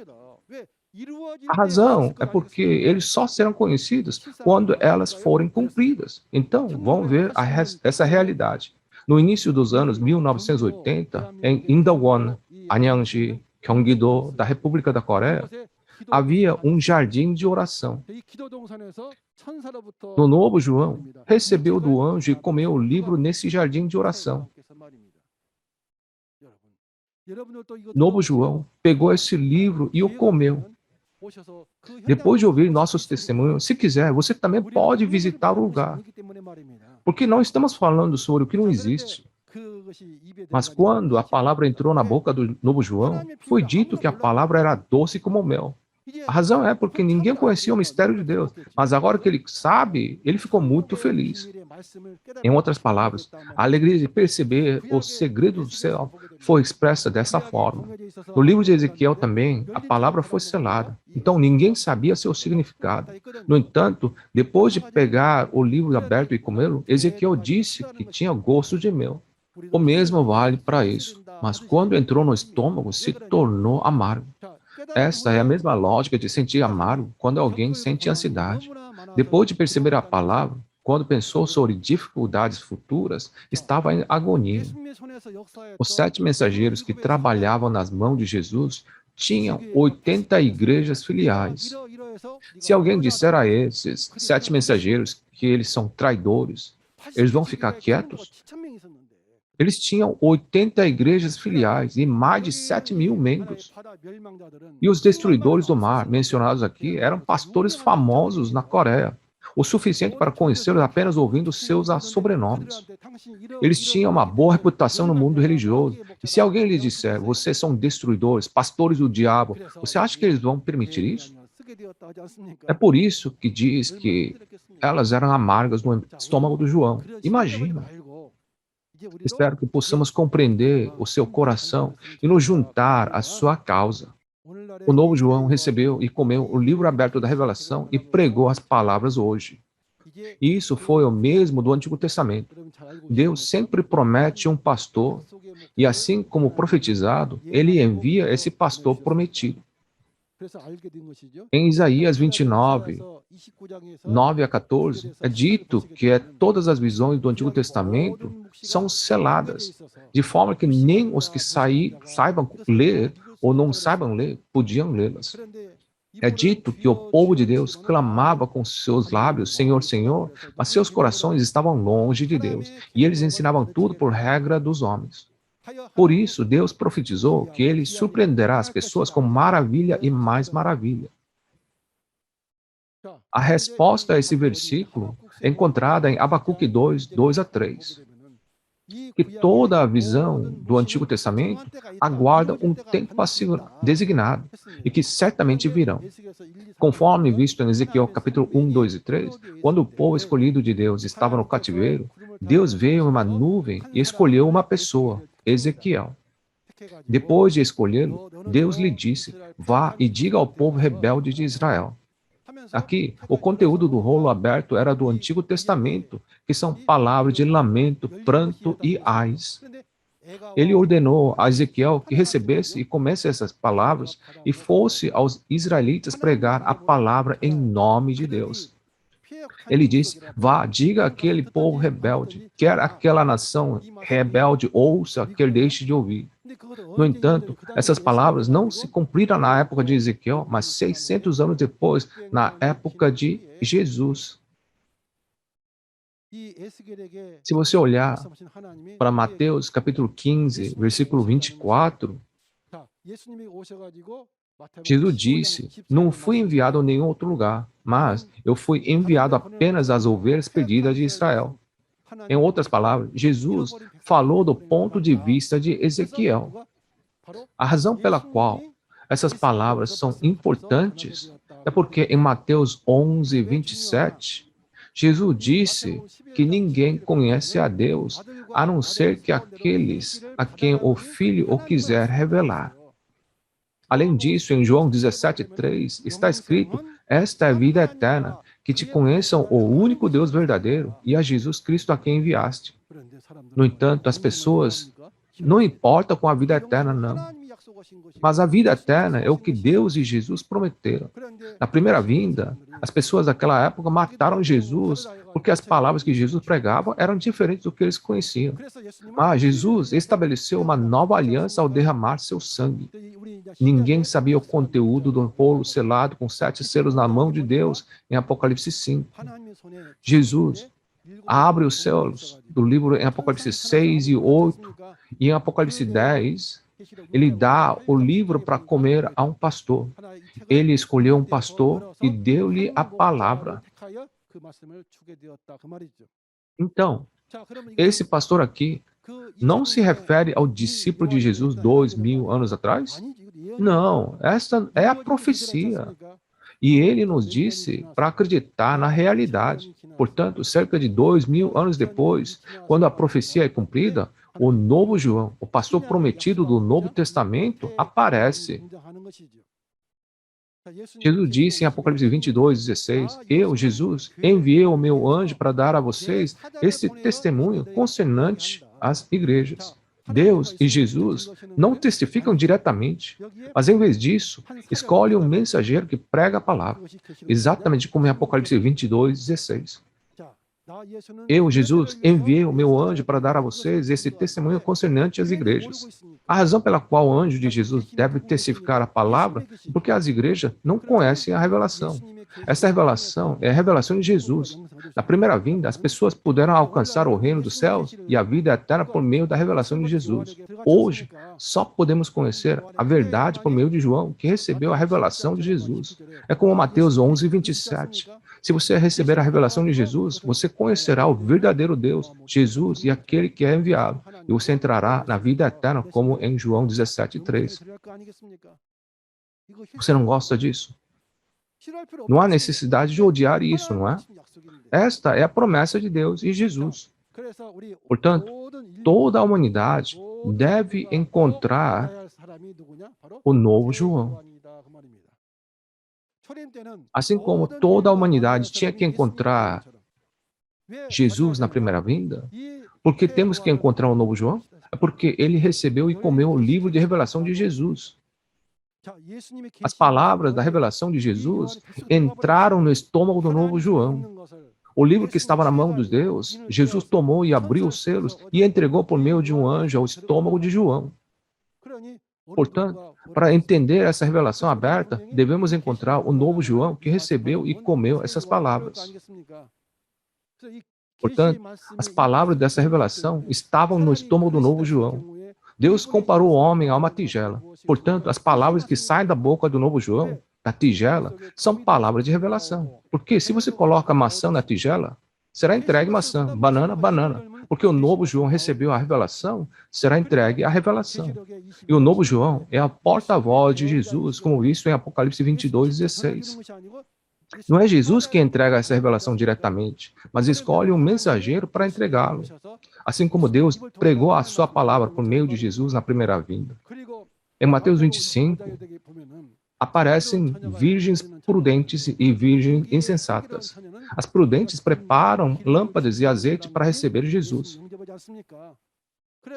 A razão é porque eles só serão conhecidos quando elas forem cumpridas. Então, vamos ver essa realidade. No início dos anos 1980, em Indawon, Anyangsi, Gyeonggi-do, da República da Coreia, havia um jardim de oração. No Novo João, recebeu do anjo e comeu o livro nesse jardim de oração. Novo João pegou esse livro e o comeu. Depois de ouvir nossos testemunhos, se quiser, você também pode visitar o lugar. Porque não estamos falando sobre o que não existe. Mas quando a palavra entrou na boca do Novo João, foi dito que a palavra era doce como mel. A razão é porque ninguém conhecia o mistério de Deus, mas agora que ele sabe, ele ficou muito feliz. Em outras palavras, a alegria de perceber o segredo do céu foi expressa dessa forma. No livro de Ezequiel também, a palavra foi selada, então ninguém sabia seu significado. No entanto, depois de pegar o livro aberto e comê-lo, Ezequiel disse que tinha gosto de mel. O mesmo vale para isso, mas quando entrou no estômago, se tornou amargo. Essa é a mesma lógica de sentir amargo quando alguém sente ansiedade. Depois de perceber a palavra, quando pensou sobre dificuldades futuras, estava em agonia. Os 7 mensageiros que trabalhavam nas mãos de Jesus tinham 80 igrejas filiais. Se alguém disser a esses 7 mensageiros que eles são traidores, eles vão ficar quietos? Eles tinham 80 igrejas filiais e mais de 7.000 membros. E os destruidores do mar, mencionados aqui, eram pastores famosos na Coreia, o suficiente para conhecê-los apenas ouvindo seus sobrenomes. Eles tinham uma boa reputação no mundo religioso. E se alguém lhes disser, vocês são destruidores, pastores do diabo, você acha que eles vão permitir isso? É por isso que diz que elas eram amargas no estômago do João. Imagina. Espero que possamos compreender o seu coração e nos juntar à sua causa. O novo João recebeu e comeu o livro aberto da revelação e pregou as palavras hoje. E isso foi o mesmo do Antigo Testamento. Deus sempre promete um pastor e, assim como profetizado, ele envia esse pastor prometido. Em Isaías 29, 9 a 14, é dito que todas as visões do Antigo Testamento são seladas, de forma que nem os que saibam ler ou não saibam ler podiam lê-las. É dito que o povo de Deus clamava com seus lábios, Senhor, Senhor, mas seus corações estavam longe de Deus, e eles ensinavam tudo por regra dos homens. Por isso, Deus profetizou que ele surpreenderá as pessoas com maravilha e mais maravilha. A resposta a esse versículo é encontrada em Abacuque 2, 2 a 3. Que toda a visão do Antigo Testamento aguarda um tempo designado e que certamente virão. Conforme visto em Ezequiel capítulo 1, 2 e 3, quando o povo escolhido de Deus estava no cativeiro, Deus veio em uma nuvem e escolheu uma pessoa, Ezequiel. Depois de escolhê-lo, Deus lhe disse, vá e diga ao povo rebelde de Israel. Aqui, o conteúdo do rolo aberto era do Antigo Testamento, que são palavras de lamento, pranto e ais. Ele ordenou a Ezequiel que recebesse e comesse essas palavras e fosse aos israelitas pregar a palavra em nome de Deus. Ele disse, vá, diga àquele povo rebelde, quer aquela nação rebelde ouça, quer deixe de ouvir. No entanto, essas palavras não se cumpriram na época de Ezequiel, mas 600 anos depois, na época de Jesus. Se você olhar para Mateus capítulo 15, versículo 24, Jesus disse: Não fui enviado a nenhum outro lugar, mas eu fui enviado apenas às ovelhas perdidas de Israel. Em outras palavras, Jesus falou do ponto de vista de Ezequiel. A razão pela qual essas palavras são importantes é porque em Mateus 11, 27, Jesus disse que ninguém conhece a Deus a não ser que aqueles a quem o Filho o quiser revelar. Além disso, em João 17:3 está escrito: Esta é a vida eterna, que te conheçam o único Deus verdadeiro e a Jesus Cristo a quem enviaste. No entanto, as pessoas não importam com a vida eterna, não. Mas a vida eterna é o que Deus e Jesus prometeram. Na primeira vinda, as pessoas daquela época mataram Jesus porque as palavras que Jesus pregava eram diferentes do que eles conheciam. Mas Jesus estabeleceu uma nova aliança ao derramar seu sangue. Ninguém sabia o conteúdo do rolo selado com 7 selos na mão de Deus em Apocalipse 5. Jesus abre os selos do livro em Apocalipse 6 e 8, e em Apocalipse 10, ele dá o livro para comer a um pastor. Ele escolheu um pastor e deu-lhe a palavra. Então, esse pastor aqui não se refere ao discípulo de Jesus 2000 anos atrás? Não, esta é a profecia. E ele nos disse para acreditar na realidade. Portanto, cerca de 2000 anos depois, quando a profecia é cumprida, o novo João, o pastor prometido do Novo Testamento, aparece. Jesus disse em Apocalipse 22:16, Eu, Jesus, enviei o meu anjo para dar a vocês este testemunho concernante às igrejas. Deus e Jesus não testificam diretamente, mas em vez disso, escolhe um mensageiro que prega a palavra, exatamente como em Apocalipse 22:16. Eu, Jesus, enviei o meu anjo para dar a vocês esse testemunho concernente às igrejas. A razão pela qual o anjo de Jesus deve testificar a palavra é porque as igrejas não conhecem a revelação. Essa revelação é a revelação de Jesus. Na primeira vinda, as pessoas puderam alcançar o reino dos céus e a vida eterna por meio da revelação de Jesus. Hoje, só podemos conhecer a verdade por meio de João, que recebeu a revelação de Jesus. É como Mateus 11:27. Se você receber a revelação de Jesus, você conhecerá o verdadeiro Deus, Jesus e aquele que é enviado, e você entrará na vida eterna, como em João 17:3. Você não gosta disso? Não há necessidade de odiar isso, não é? Esta é a promessa de Deus e Jesus. Portanto, toda a humanidade deve encontrar o novo João. Assim como toda a humanidade tinha que encontrar Jesus na primeira vinda, por que temos que encontrar o novo João? É porque ele recebeu e comeu o livro de revelação de Jesus. As palavras da revelação de Jesus entraram no estômago do novo João. O livro que estava na mão de Deus, Jesus tomou e abriu os selos e entregou por meio de um anjo ao estômago de João. Portanto, para entender essa revelação aberta, devemos encontrar o novo João que recebeu e comeu essas palavras. Portanto, as palavras dessa revelação estavam no estômago do novo João. Deus comparou o homem a uma tigela. Portanto, as palavras que saem da boca do novo João, da tigela, são palavras de revelação. Porque se você coloca maçã na tigela, será entregue maçã, banana, banana. Porque o novo João recebeu a revelação, será entregue a revelação. E o novo João é a porta-voz de Jesus, como visto em Apocalipse 22:16. Não é Jesus que entrega essa revelação diretamente, mas escolhe um mensageiro para entregá-lo. Assim como Deus pregou a sua palavra por meio de Jesus na primeira vinda. Em Mateus 25, aparecem virgens prudentes e virgens insensatas. As prudentes preparam lâmpadas e azeite para receber Jesus.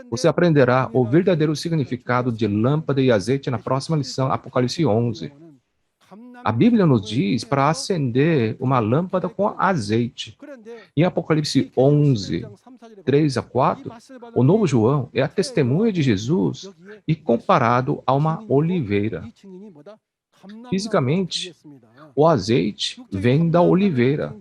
Você aprenderá o verdadeiro significado de lâmpada e azeite na próxima lição, Apocalipse 11. A Bíblia nos diz para acender uma lâmpada com azeite. Em Apocalipse 11, 3 a 4, o novo João é a testemunha de Jesus e comparado a uma oliveira. Fisicamente, o azeite vem da oliveira.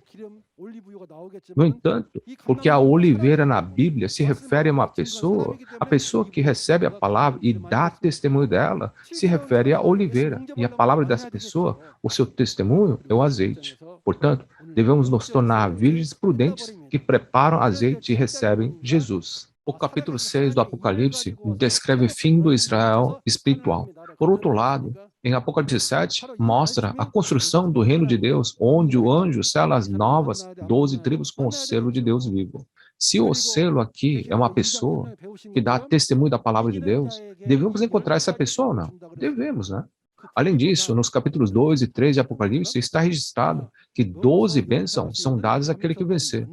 No entanto, porque a oliveira na Bíblia se refere a uma pessoa, a pessoa que recebe a palavra e dá testemunho dela se refere à oliveira. E a palavra dessa pessoa, o seu testemunho, é o azeite. Portanto, devemos nos tornar virgens prudentes que preparam azeite e recebem Jesus. O capítulo 6 do Apocalipse descreve o fim do Israel espiritual. Por outro lado, em Apocalipse 7, mostra a construção do reino de Deus, onde o anjo sela as novas 12 tribos com o selo de Deus vivo. Se o selo aqui é uma pessoa que dá testemunho da palavra de Deus, devemos encontrar essa pessoa ou não? Devemos, né? Além disso, nos capítulos 2 e 3 de Apocalipse está registrado que 12 bênçãos são dadas àquele que vencer.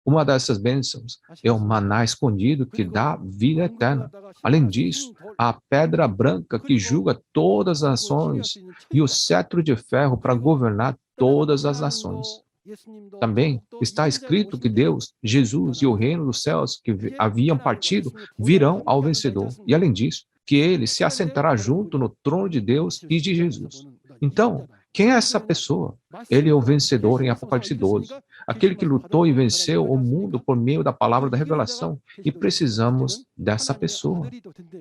Uma dessas bênçãos é o maná escondido que dá vida eterna. Além disso, a pedra branca que julga todas as nações e o cetro de ferro para governar todas as nações. Também está escrito que Deus, Jesus e o reino dos céus que haviam partido virão ao vencedor. E além disso, que ele se assentará junto no trono de Deus e de Jesus. Então, quem é essa pessoa? Ele é o vencedor em Apocalipse 12, aquele que lutou e venceu o mundo por meio da palavra da revelação, e precisamos dessa pessoa.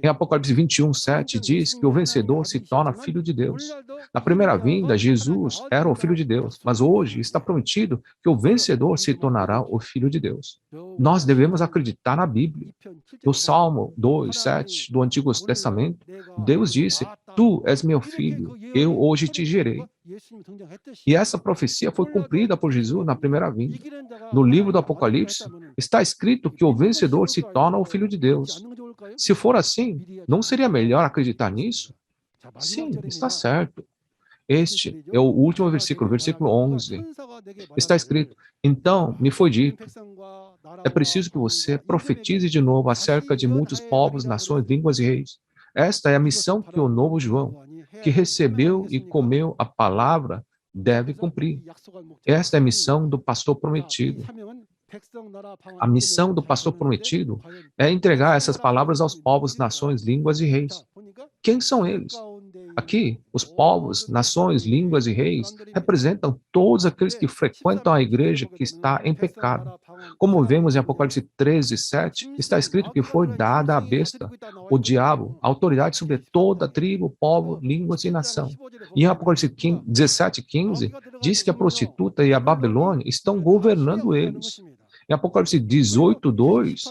Em Apocalipse 21, 7, diz que o vencedor se torna filho de Deus. Na primeira vinda, Jesus era o filho de Deus, mas hoje está prometido que o vencedor se tornará o filho de Deus. Nós devemos acreditar na Bíblia. No Salmo 2, 7 do Antigo Testamento, Deus disse: "Tu és meu filho, eu hoje te gerei." E essa profecia foi cumprida por Jesus na primeira vinda. No livro do Apocalipse, está escrito que o vencedor se torna o filho de Deus. Se for assim, não seria melhor acreditar nisso? Sim, está certo. Este é o último versículo, versículo 11. Está escrito: "Então me foi dito, é preciso que você profetize de novo acerca de muitos povos, nações, línguas e reis." Esta é a missão que o novo João, que recebeu e comeu a palavra, deve cumprir. Esta é a missão do pastor prometido. A missão do pastor prometido é entregar essas palavras aos povos, nações, línguas e reis. Quem são eles? Aqui, os povos, nações, línguas e reis representam todos aqueles que frequentam a igreja que está em pecado. Como vemos em Apocalipse 13, 7, está escrito que foi dada à besta, o diabo, autoridade sobre toda tribo, povo, línguas e nação. E em Apocalipse 17, 15, diz que a prostituta e a Babilônia estão governando eles. Em Apocalipse 18, 2,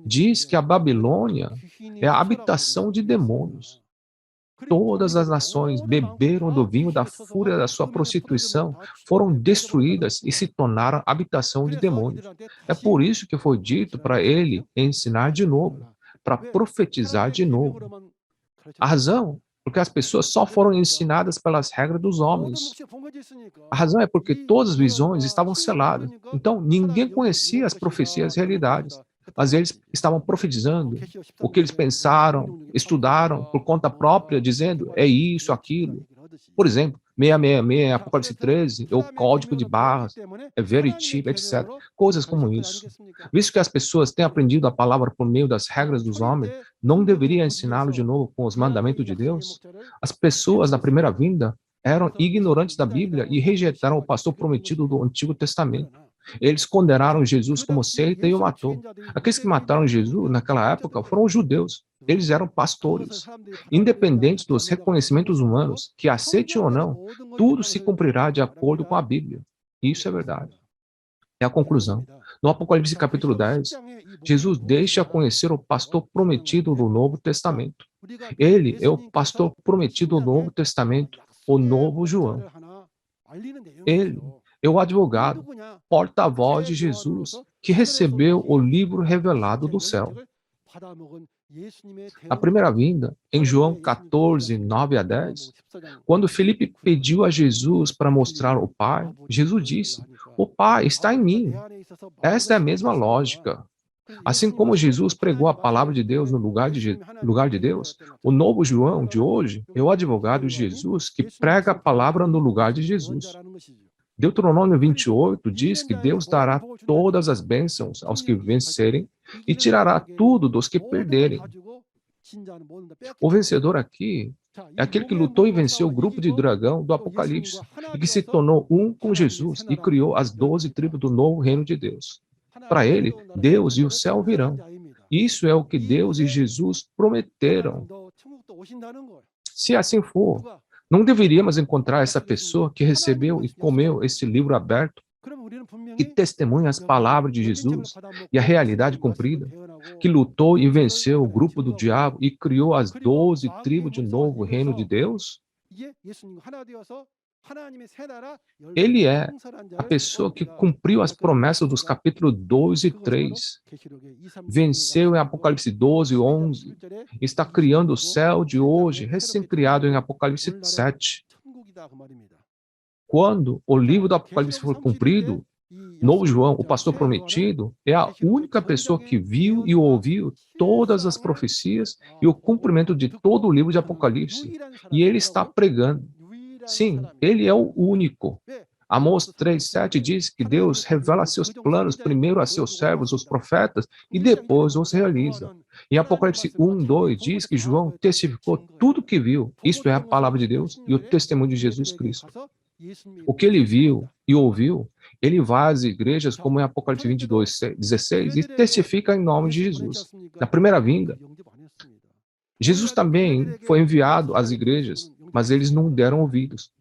diz que a Babilônia é a habitação de demônios. Todas as nações beberam do vinho da fúria da sua prostituição, foram destruídas e se tornaram habitação de demônios. É por isso que foi dito para ele ensinar de novo, para profetizar de novo. A razão, porque as pessoas só foram ensinadas pelas regras dos homens. A razão é porque todas as visões estavam seladas. Então, ninguém conhecia as profecias e realidades. Mas eles estavam profetizando o que eles pensaram, estudaram por conta própria, dizendo é isso, aquilo. Por exemplo, 666, Apocalipse 13, é o código de barras, é veritip, etc. Coisas como isso. Visto que as pessoas têm aprendido a palavra por meio das regras dos homens, não deveria ensiná-lo de novo com os mandamentos de Deus? As pessoas na primeira vinda eram ignorantes da Bíblia e rejeitaram o pastor prometido do Antigo Testamento. Eles condenaram Jesus como seita e o matou. Aqueles que mataram Jesus naquela época foram os judeus. Eles eram pastores. Independente dos reconhecimentos humanos, que aceitem ou não, tudo se cumprirá de acordo com a Bíblia. Isso é verdade. É a conclusão. No Apocalipse capítulo 10, Jesus deixa conhecer o pastor prometido do Novo Testamento. Ele é o pastor prometido do Novo Testamento, o novo João. Ele é o advogado, porta-voz de Jesus, que recebeu o livro revelado do céu. A primeira vinda, em João 14, 9 a 10, quando Filipe pediu a Jesus para mostrar o Pai, Jesus disse: "O Pai está em mim." Esta é a mesma lógica. Assim como Jesus pregou a palavra de Deus no lugar de Deus, o novo João de hoje é o advogado de Jesus que prega a palavra no lugar de Jesus. Deuteronômio 28 diz que Deus dará todas as bênçãos aos que vencerem e tirará tudo dos que perderem. O vencedor aqui é aquele que lutou e venceu o grupo de dragão do Apocalipse e que se tornou um com Jesus e criou as 12 tribos do novo reino de Deus. Para ele, Deus e o céu virão. Isso é o que Deus e Jesus prometeram. Se assim for, não deveríamos encontrar essa pessoa que recebeu e comeu esse livro aberto, que testemunha as palavras de Jesus e a realidade cumprida, que lutou e venceu o grupo do diabo e criou as 12 tribos de novo reino de Deus? Ele é a pessoa que cumpriu as promessas dos capítulos 2 e 3. Venceu em Apocalipse 12 e 11. Está criando o céu de hoje, recém-criado em Apocalipse 7. Quando o livro do Apocalipse for cumprido, Novo João, o pastor prometido, é a única pessoa que viu e ouviu todas as profecias e o cumprimento de todo o livro de Apocalipse. E ele está pregando. Sim, ele é o único. Amós 3:7 diz que Deus revela seus planos primeiro a seus servos, os profetas, e depois os realiza. Em Apocalipse 1:2 diz que João testificou tudo que viu. Isto é a palavra de Deus e o testemunho de Jesus Cristo. O que ele viu e ouviu, ele vai às igrejas, como em Apocalipse 22:16, e testifica em nome de Jesus. Na primeira vinda, Jesus também foi enviado às igrejas, mas eles não deram ouvidos.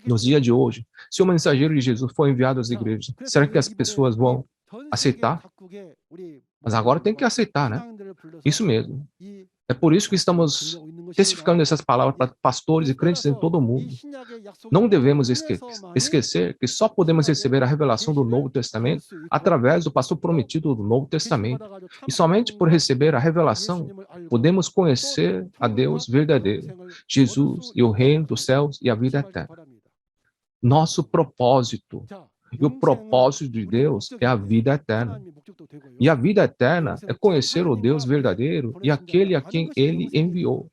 Nos dias de hoje, se o mensageiro de Jesus for enviado às igrejas, será que as pessoas vão aceitar? Mas agora tem que aceitar, né? Isso mesmo. É por isso que estamos testificando essas palavras para pastores e crentes em todo o mundo. Não devemos esquecer que só podemos receber a revelação do Novo Testamento através do pastor prometido do Novo Testamento. E somente por receber a revelação, podemos conhecer a Deus verdadeiro, Jesus e o reino dos céus e a vida eterna. Nosso propósito. E o propósito de Deus é a vida eterna. E a vida eterna é conhecer o Deus verdadeiro e aquele a quem ele enviou.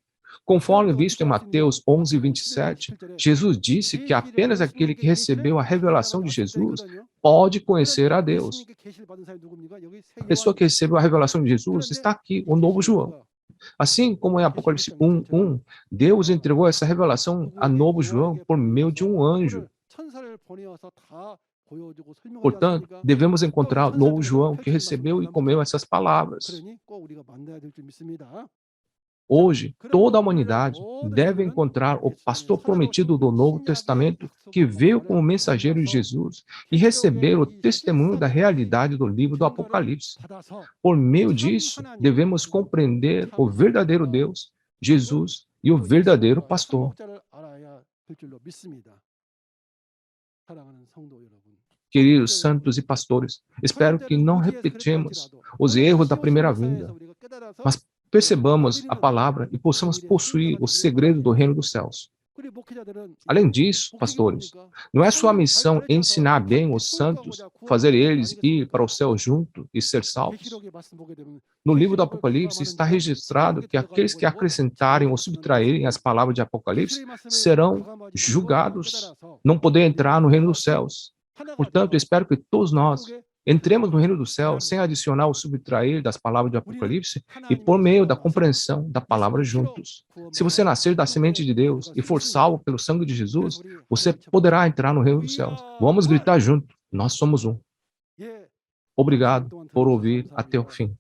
Conforme visto em Mateus 11:27, Jesus disse que apenas aquele que recebeu a revelação de Jesus pode conhecer a Deus. A pessoa que recebeu a revelação de Jesus está aqui, o novo João. Assim como em Apocalipse 1:1, Deus entregou essa revelação a novo João por meio de um anjo. Portanto, devemos encontrar o novo João que recebeu e comeu essas palavras. Hoje, toda a humanidade deve encontrar o pastor prometido do Novo Testamento que veio como mensageiro de Jesus e receber o testemunho da realidade do livro do Apocalipse. Por meio disso, devemos compreender o verdadeiro Deus, Jesus e o verdadeiro pastor. Queridos santos e pastores, espero que não repetamos os erros da primeira vinda, mas percebamos a palavra e possamos possuir o segredo do reino dos céus. Além disso, pastores, não é sua missão ensinar bem os santos, fazer eles ir para o céu junto e ser salvos? No livro do Apocalipse está registrado que aqueles que acrescentarem ou subtraírem as palavras de Apocalipse serão julgados, não poderão entrar no reino dos céus. Portanto, espero que todos nós entremos no reino do céu sem adicionar ou subtrair das palavras do Apocalipse e por meio da compreensão da palavra juntos. Se você nascer da semente de Deus e for salvo pelo sangue de Jesus, você poderá entrar no reino dos céus. Vamos gritar junto, nós somos um. Obrigado por ouvir até o fim.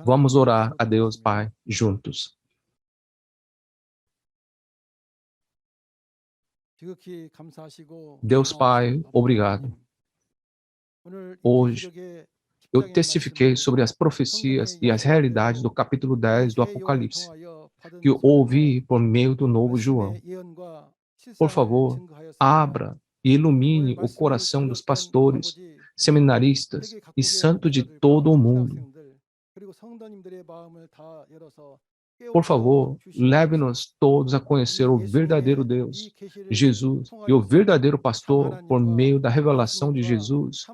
Vamos orar a Deus Pai juntos. Deus Pai, obrigado. Hoje, eu testifiquei sobre as profecias e as realidades do capítulo 10 do Apocalipse, que eu ouvi por meio do novo João. Por favor, abra e ilumine o coração dos pastores, seminaristas e santos de todo o mundo. Por favor, leve-nos todos a conhecer o verdadeiro Deus, Jesus, e o verdadeiro pastor por meio da revelação de Jesus,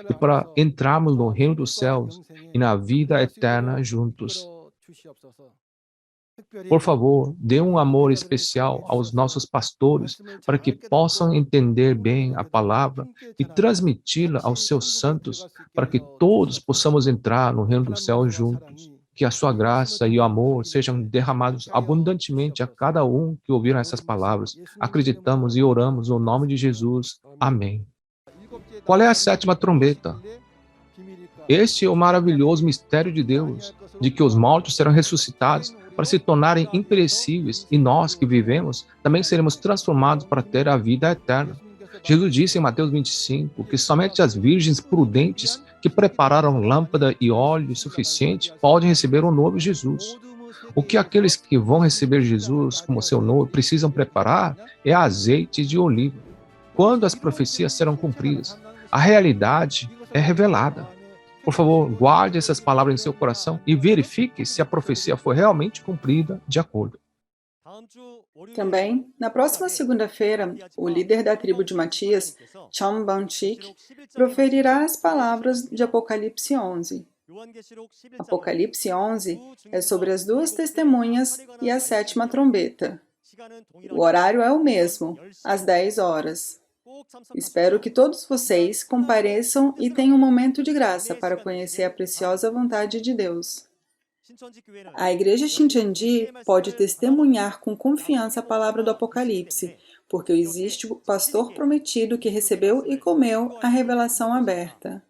e para entrarmos no reino dos céus e na vida eterna juntos. Por favor, dê um amor especial aos nossos pastores para que possam entender bem a palavra e transmiti-la aos seus santos, para que todos possamos entrar no reino dos céus juntos. Que a sua graça e o amor sejam derramados abundantemente a cada um que ouviram essas palavras. Acreditamos e oramos no nome de Jesus. Amém. Qual é a sétima trombeta? Este é o maravilhoso mistério de Deus, de que os mortos serão ressuscitados para se tornarem imperecíveis, e nós que vivemos também seremos transformados para ter a vida eterna. Jesus disse em Mateus 25 que somente as virgens prudentes que prepararam lâmpada e óleo suficiente podem receber o novo Jesus. O que aqueles que vão receber Jesus como seu noivo precisam preparar é azeite de oliva. Quando as profecias serão cumpridas, a realidade é revelada. Por favor, guarde essas palavras em seu coração e verifique se a profecia foi realmente cumprida de acordo. Também, na próxima segunda-feira, o líder da tribo de Matias, Chom Banchik, proferirá as palavras de Apocalipse 11. Apocalipse 11 é sobre as duas testemunhas e a sétima trombeta. O horário é o mesmo, às 10 horas. Espero que todos vocês compareçam e tenham um momento de graça para conhecer a preciosa vontade de Deus. A Igreja Shincheonji pode testemunhar com confiança a palavra do Apocalipse, porque existe o pastor prometido que recebeu e comeu a revelação aberta.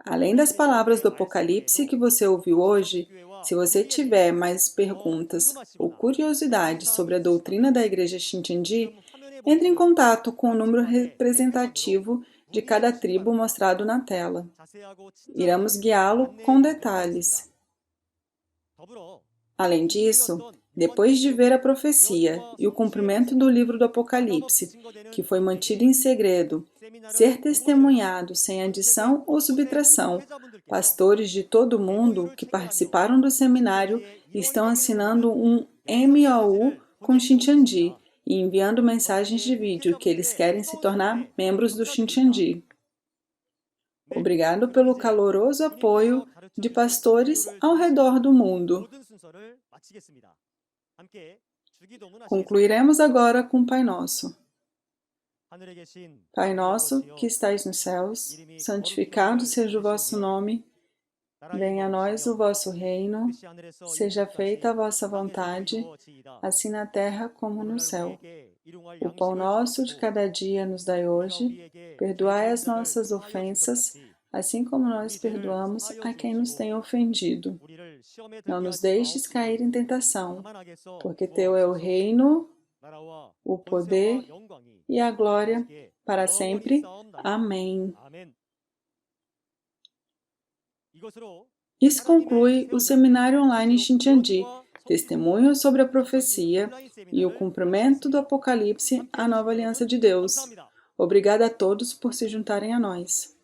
Além das palavras do Apocalipse que você ouviu hoje, se você tiver mais perguntas ou curiosidades sobre a doutrina da Igreja Shincheonji, entre em contato com o número representativo de cada tribo mostrado na tela. Iremos guiá-lo com detalhes. Além disso, depois de ver a profecia e o cumprimento do livro do Apocalipse, que foi mantido em segredo, ser testemunhado sem adição ou subtração, pastores de todo o mundo que participaram do seminário estão assinando um MOU com Shincheonji e enviando mensagens de vídeo que eles querem se tornar membros do Shincheonji. Obrigado pelo caloroso apoio de pastores ao redor do mundo. Concluiremos agora com o Pai Nosso. Pai nosso, que estais nos céus, santificado seja o vosso nome. Venha a nós o vosso reino, seja feita a vossa vontade, assim na terra como no céu. O pão nosso de cada dia nos dai hoje, perdoai as nossas ofensas, assim como nós perdoamos a quem nos tem ofendido. Não nos deixes cair em tentação, porque teu é o reino, o poder e a glória para sempre. Amém. Isso conclui o Seminário Online Shincheonji, Testemunhos sobre a Profecia e o Cumprimento do Apocalipse, a Nova Aliança de Deus. Obrigada a todos por se juntarem a nós.